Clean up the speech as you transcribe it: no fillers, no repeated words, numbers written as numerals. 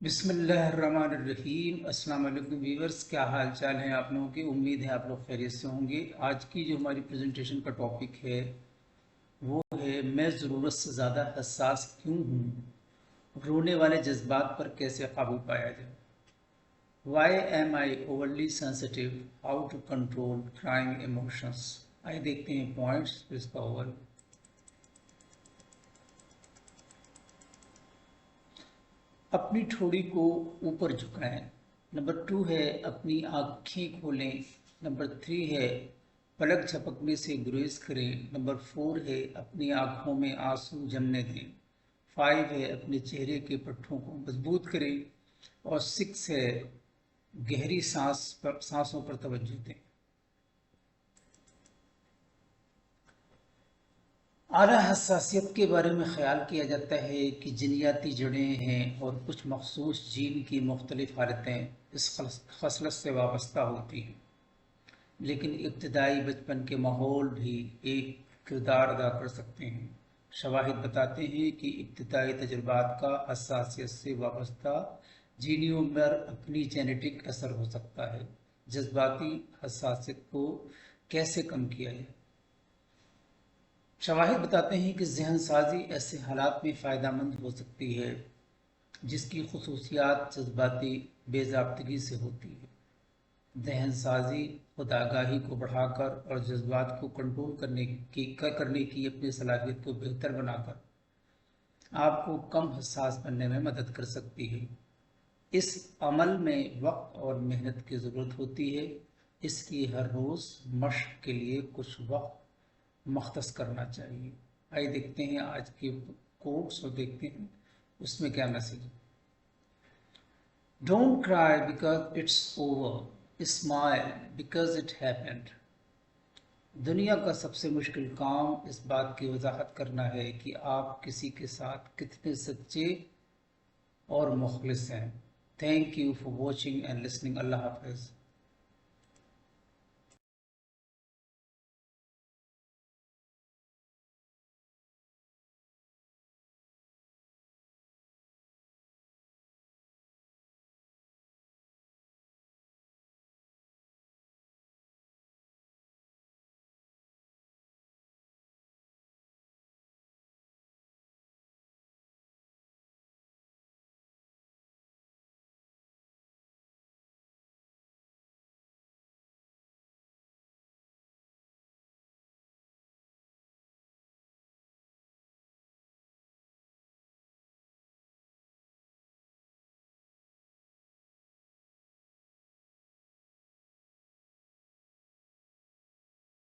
बिस्मिल्लाहिर्रहमानिर्रहीम। अस्सलाम वालेकुम व्यूअर्स, क्या हाल चाल हैं आप लोगों की। उम्मीद है आप लोग खैरियत से होंगे। आज की जो हमारी प्रेजेंटेशन का टॉपिक है वो है मैं ज़रूरत से ज़्यादा हसास क्यों हूँ, रोने वाले जज्बात पर कैसे काबू पाया जाए। Why am I overly sensitive, how to control crying emotions. आइए देखते हैं पॉइंट्स इसका ओवर। अपनी ठोड़ी को ऊपर झुकाएं। नंबर 2 है अपनी आँखें खोलें। नंबर 3 है पलक झपकने से गुरेज करें। नंबर 4 है अपनी आँखों में आंसू जमने दें। 5 है अपने चेहरे के पट्टों को मजबूत करें। और 6 है गहरी सांसों पर तवज्जो दें। आला हसासियत के बारे में ख्याल किया जाता है कि जिनियाती जड़ें हैं और कुछ मखसूस जीन की मुख्तलिफ हालतें इस खसलत से वाबस्ता होती हैं, लेकिन इब्तदाई बचपन के माहौल भी एक किरदार अदा कर सकते हैं। शवाहिद बताते हैं कि इब्तदाई तजुर्बात का हसासियत से वाबस्ता जीनियों पर अपनी जेनेटिक असर हो सकता है। जज्बाती हसासियत को कैसे कम किया जाए। शवाहिद बताते हैं कि जहन साजी ऐसे हालात में फ़ायदा मंद हो सकती है जिसकी खुसूसियात जज्बाती बेज़ाब्तगी से होती है। जहन साजी खुदागाही को बढ़ाकर और जज्बात को कंट्रोल करने की अपनी सलाहियत को बेहतर बनाकर आपको कम हसास बनने में मदद कर सकती है। इस अमल में वक्त और मेहनत की ज़रूरत होती है, इसलिए हर रोज़ मशक के लिए कुछ वक्त मख्तस करना चाहिए। आइए देखते हैं आज के कोट्स और देखते हैं उसमें क्या मैसेज है। Don't cry because it's over, smile because it happened. दुनिया का सबसे मुश्किल काम इस बात की वजाहत करना है कि आप किसी के साथ कितने सच्चे और मुखलिस हैं। Thank you for watching and listening. अल्लाह हाफ़िज़।